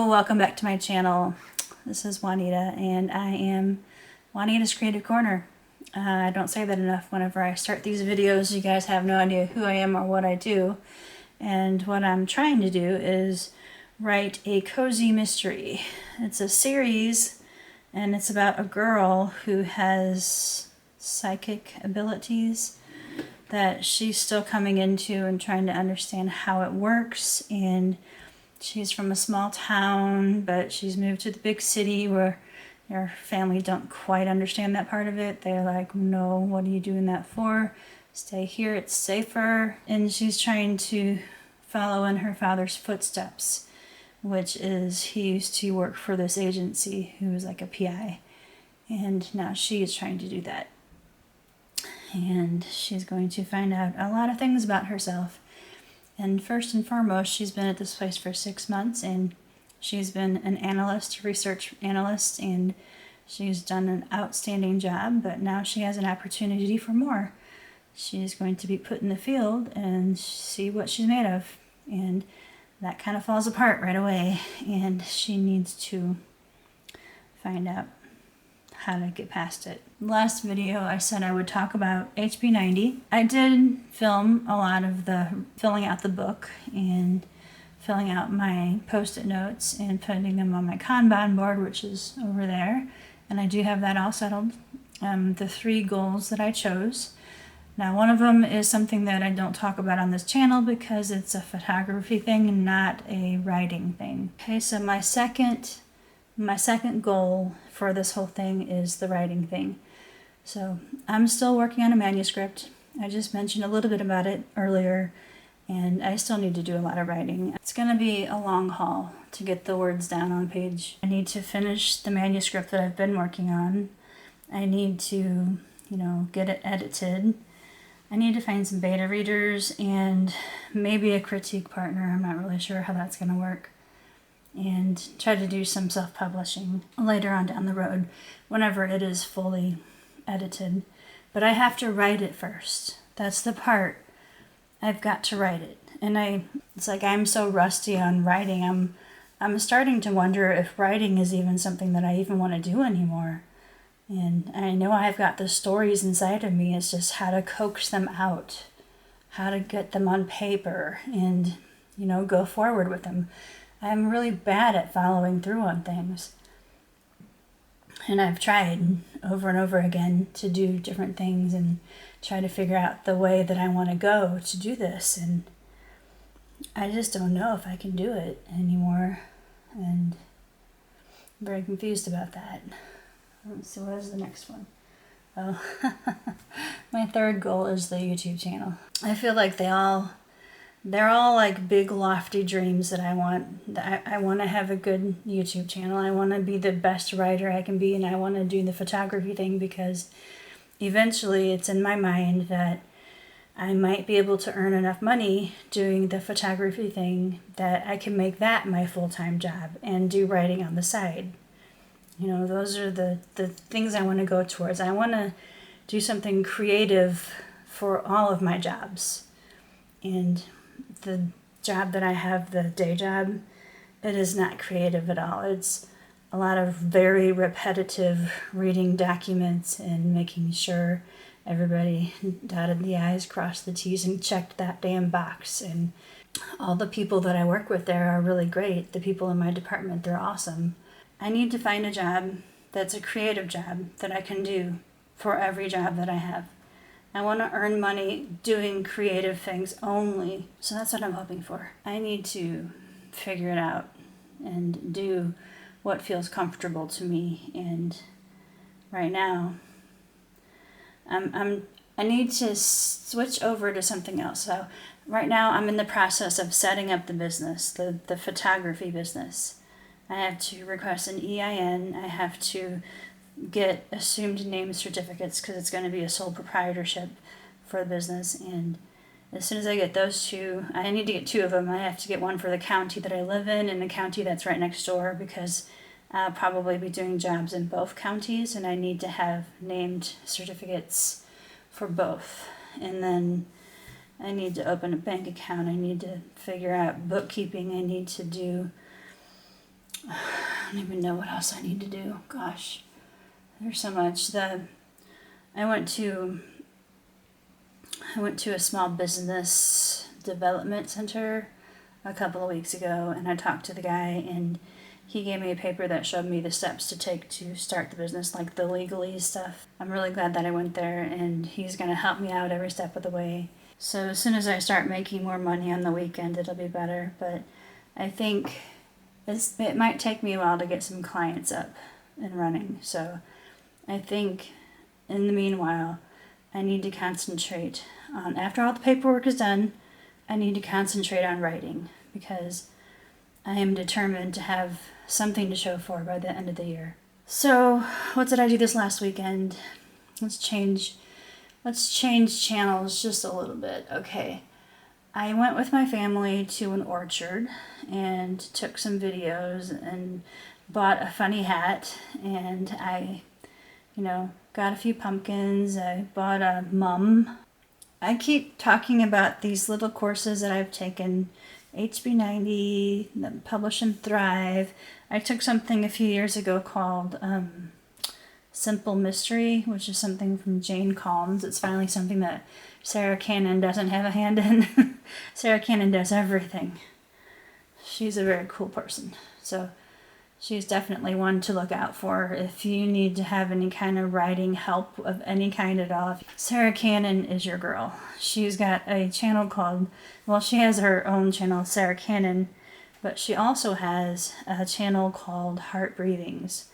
Hello, welcome back to my channel. This is Juanita and I am Juanita's Creative Corner. I don't say that enough whenever I start these videos. You guys have no idea who I am or what I do. And what I'm trying to do is write a cozy mystery. It's a series and it's about a girl who has psychic abilities that she's still coming into and trying to understand how it works. And she's from a small town, but she's moved to the big city where her family don't quite understand that part of it. They're like, no, what are you doing that for? Stay here, it's safer. And she's trying to follow in her father's footsteps, which is he used to work for this agency who was like a PI. And now she is trying to do that. And she's going to find out a lot of things about herself. And first and foremost, she's been at this place for 6 months, and she's been an analyst, research analyst, and she's done an outstanding job, but now she has an opportunity for more. She's going to be put in the field and see what she's made of, and that kind of falls apart right away, and she needs to find out how to get past it. Last video I said I would talk about HB90. I did film a lot of the filling out the book and filling out my post-it notes and putting them on my Kanban board, which is over there, and I do have that all settled. The 3 goals that I chose. Now one of them is something that I don't talk about on this channel because it's a photography thing and not a writing thing. Okay, so my second goal for this whole thing is the writing thing. So I'm still working on a manuscript. I just mentioned a little bit about it earlier, and I still need to do a lot of writing. It's going to be a long haul to get the words down on page. I need to finish the manuscript that I've been working on. I need to, get it edited. I need to find some beta readers and maybe a critique partner. I'm not really sure how that's going to work. And try to do some self-publishing later on down the road whenever it is fully edited. But I have to write it first. That's the part. I've got to write it. And it's like I'm so rusty on writing. I'm starting to wonder if writing is even something that I even want to do anymore. And I know I've got the stories inside of me. It's just how to coax them out, how to get them on paper and, go forward with them. I'm really bad at following through on things. And I've tried over and over again to do different things and try to figure out the way that I want to go to do this. And I just don't know if I can do it anymore. And I'm very confused about that. Let's see, what is the next one? Oh, my 3rd goal is the YouTube channel. I feel like they're all like big lofty dreams that I want. I want to have a good YouTube channel. I want to be the best writer I can be, and I want to do the photography thing because eventually it's in my mind that I might be able to earn enough money doing the photography thing that I can make that my full-time job and do writing on the side. Those are the things I want to go towards. I want to do something creative for all of my jobs. And the job that I have, the day job, it is not creative at all. It's a lot of very repetitive reading documents and making sure everybody dotted the I's, crossed the T's, and checked that damn box. And all the people that I work with there are really great. The people in my department, they're awesome. I need to find a job that's a creative job that I can do for every job that I have. I want to earn money doing creative things only. So that's what I'm hoping for. I need to figure it out and do what feels comfortable to me. And right now, I need to switch over to something else. So right now I'm in the process of setting up the business, the photography business. I have to request an EIN. I have to get assumed name certificates because it's going to be a sole proprietorship for the business. And as soon as I get those 2, I need to get 2 of them. I have to get one for the county that I live in and the county that's right next door because I'll probably be doing jobs in both counties and I need to have named certificates for both. And then I need to open a bank account. I need to figure out bookkeeping. I need to do I don't even know what else I need to do. Gosh, there's so much. I went to a small business development center a couple of weeks ago, and I talked to the guy, and he gave me a paper that showed me the steps to take to start the business, like the legalese stuff. I'm really glad that I went there, and he's going to help me out every step of the way. So as soon as I start making more money on the weekend, it'll be better. But I think it might take me a while to get some clients up and running. So I think in the meanwhile, I need to concentrate on, after all the paperwork is done, I need to concentrate on writing, because I am determined to have something to show for by the end of the year. So what did I do this last weekend? Let's change channels just a little bit. Okay. I went with my family to an orchard and took some videos and bought a funny hat, and I got a few pumpkins. I bought a mum. I keep talking about these little courses that I've taken. HB90, Publish and Thrive. I took something a few years ago called Simple Mystery, which is something from Jane Calms. It's finally something that Sarah Cannon doesn't have a hand in. Sarah Cannon does everything. She's a very cool person. So she's definitely one to look out for if you need to have any kind of writing help of any kind at all. Sarah Cannon is your girl. She's got a channel called, she has her own channel, Sarah Cannon, but she also has a channel called Heart Breathings.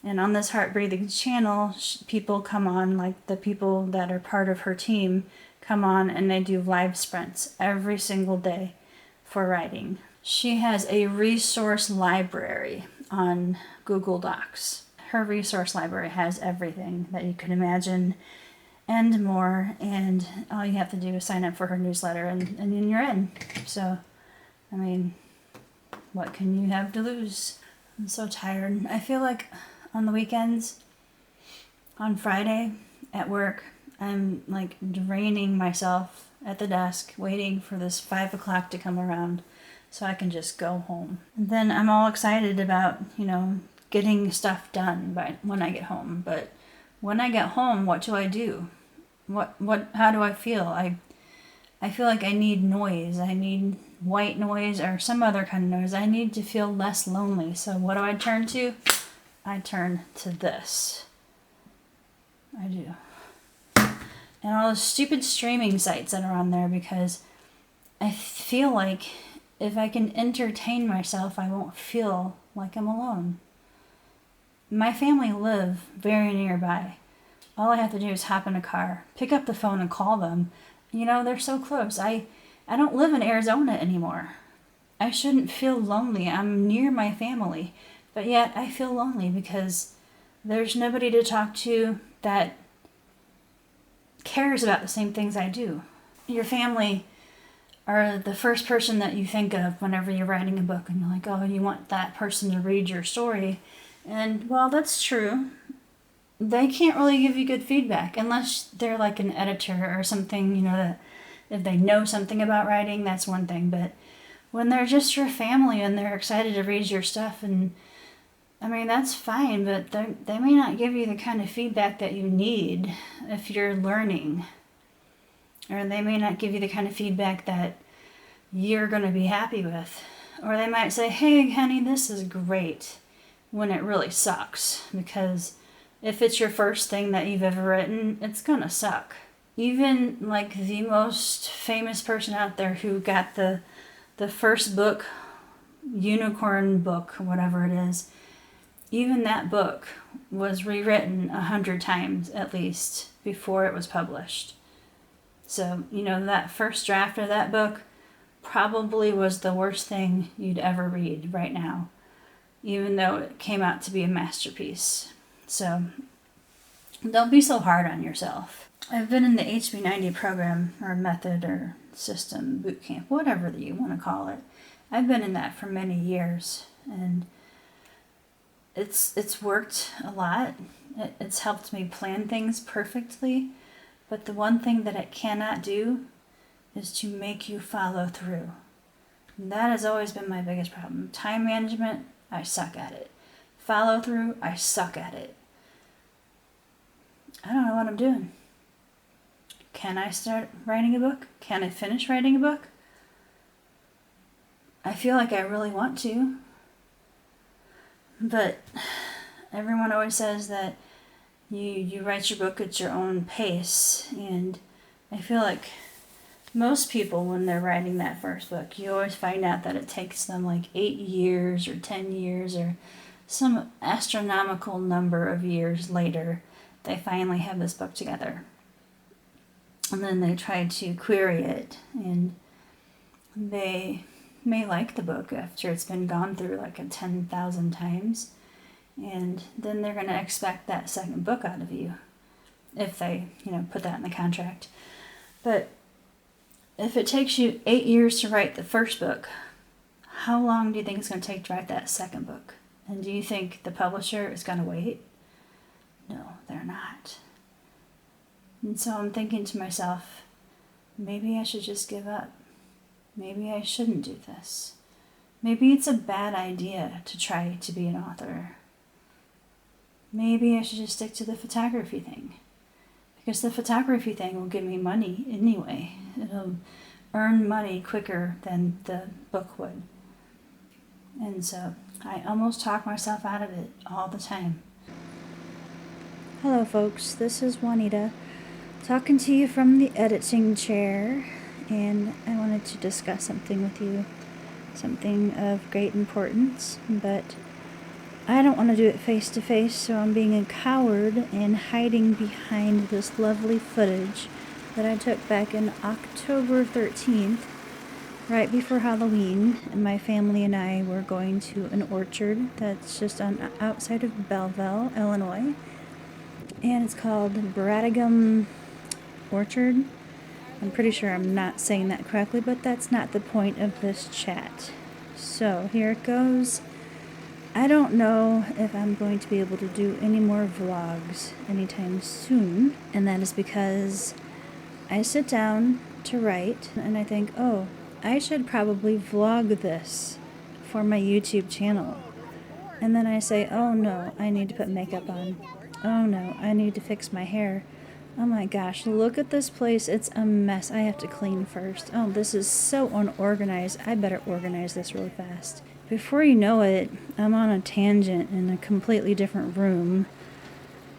And on this Heart Breathings channel, people come on, like the people that are part of her team come on, and they do live sprints every single day for writing. She has a resource library on Google Docs. Her resource library has everything that you can imagine and more, and all you have to do is sign up for her newsletter, and then you're in. So, I mean, what can you have to lose? I'm so tired. I feel like on the weekends, on Friday at work, I'm like draining myself at the desk, waiting for this 5 o'clock to come around so I can just go home. And then I'm all excited about, getting stuff done when I get home. But when I get home, what do I do? How do I feel? I feel like I need noise. I need white noise or some other kind of noise. I need to feel less lonely. So what do I turn to? I turn to this. I do. And all the stupid streaming sites that are on there, because I feel like if I can entertain myself, I won't feel like I'm alone. My family live very nearby. All I have to do is hop in a car, pick up the phone and call them. They're so close. I don't live in Arizona anymore. I shouldn't feel lonely. I'm near my family. But yet I feel lonely because there's nobody to talk to that cares about the same things I do. Your family are the first person that you think of whenever you're writing a book, and you're like, oh, you want that person to read your story. And while that's true, they can't really give you good feedback unless they're like an editor or something, that if they know something about writing, that's one thing. But when they're just your family and they're excited to read your stuff, and that's fine, but they may not give you the kind of feedback that you need if you're learning. Or they may not give you the kind of feedback that you're going to be happy with. Or they might say, hey, honey, this is great, when it really sucks. Because if it's your first thing that you've ever written, it's going to suck. Even like the most famous person out there who got the first book, unicorn book, whatever it is, even that book was rewritten 100 times at least before it was published. So, that first draft of that book probably was the worst thing you'd ever read right now, even though it came out to be a masterpiece. So, don't be so hard on yourself. I've been in the HB90 program, or method, or system, boot camp, whatever you want to call it. I've been in that for many years, and it's worked a lot. It's helped me plan things perfectly. But the one thing that it cannot do is to make you follow through. And that has always been my biggest problem. Time management I suck at it. Follow through, I suck at it. I don't know what I'm doing. Can I start writing a book? Can I finish writing a book? I feel like I really want to. But everyone always says that you write your book at your own pace. And I feel like most people, when they're writing that first book, you always find out that it takes them like 8 years or 10 years or some astronomical number of years later, they finally have this book together. And then they try to query it, and they may like the book after it's been gone through like 10,000 times, and then they're going to expect that second book out of you if they, put that in the contract. But if it takes you 8 years to write the first book, how long do you think it's going to take to write that second book? And do you think the publisher is going to wait? No, they're not. And so I'm thinking to myself, maybe I should just give up. Maybe I shouldn't do this. Maybe it's a bad idea to try to be an author. Maybe I should just stick to the photography thing. Because the photography thing will give me money anyway. It'll earn money quicker than the book would. And so I almost talk myself out of it all the time. Hello folks, this is Juanita talking to you from the editing chair, and I wanted to discuss something with you, something of great importance, but I don't want to do it face to face, so I'm being a coward and hiding behind this lovely footage that I took back in October 13th, right before Halloween, and my family and I were going to an orchard that's just outside of Belleville, Illinois, and it's called Bradagum Orchard. I'm pretty sure I'm not saying that correctly, but that's not the point of this chat. So here it goes. I don't know if I'm going to be able to do any more vlogs anytime soon, and that is because I sit down to write and I think, oh, I should probably vlog this for my YouTube channel. And then I say, oh no, I need to put makeup on. Oh no, I need to fix my hair. Oh my gosh, look at this place. It's a mess. I have to clean first. Oh, this is so unorganized. I better organize this really fast. Before you know it, I'm on a tangent in a completely different room.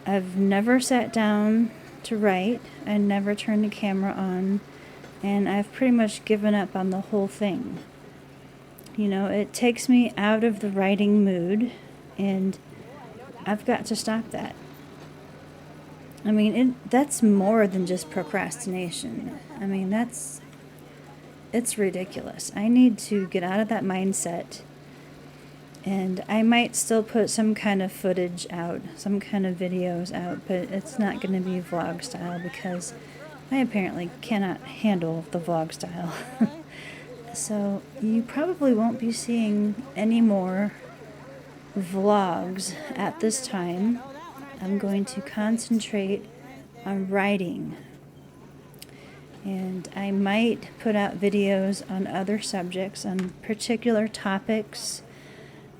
I've never sat down to write. I never turned the camera on. And I've pretty much given up on the whole thing. It takes me out of the writing mood, and I've got to stop that. I mean, that's more than just procrastination. I mean, it's ridiculous. I need to get out of that mindset, and I might still put some kind of footage out, some kind of videos out, but it's not going to be vlog style because I apparently cannot handle the vlog style. So you probably won't be seeing any more vlogs at this time. I'm going to concentrate on writing. And I might put out videos on other subjects, on particular topics.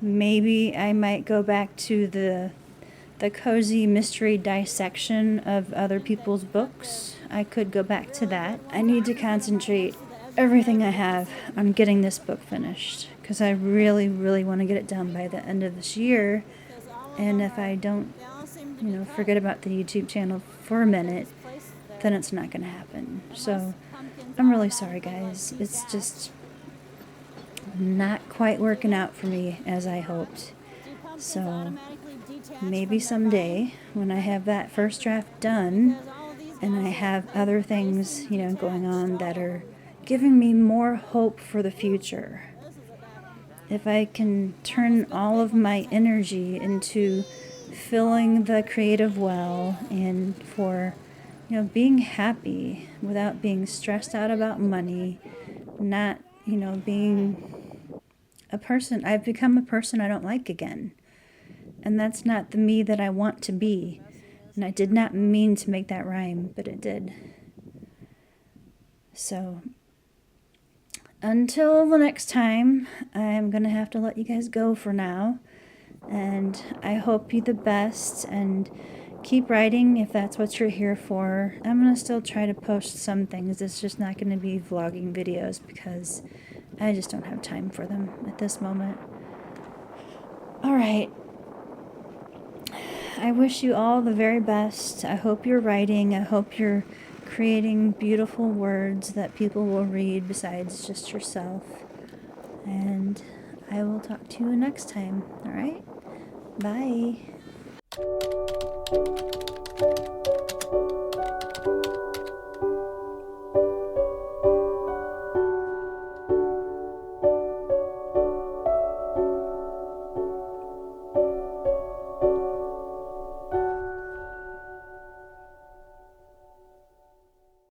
Maybe I might go back to the cozy mystery dissection of other people's books. I could go back to that. I need to concentrate everything I have on getting this book finished, because I really, really want to get it done by the end of this year. And if I don't, forget about the YouTube channel for a minute, then it's not going to happen. So I'm really sorry, guys. It's just not quite working out for me as I hoped. So maybe someday, when I have that first draft done and I have other things, going on that are giving me more hope for the future, if I can turn all of my energy into filling the creative well and for, being happy without being stressed out about money, not, being a person. I've become a person I don't like again. And that's not the me that I want to be. And I did not mean to make that rhyme, but it did. So until the next time, I'm going to have to let you guys go for now. And I hope you the best, and keep writing if that's what you're here for. I'm going to still try to post some things. It's just not going to be vlogging videos because I just don't have time for them at this moment. Alright. I wish you all the very best. I hope you're writing. I hope you're creating beautiful words that people will read besides just yourself. And I will talk to you next time. Alright? Bye.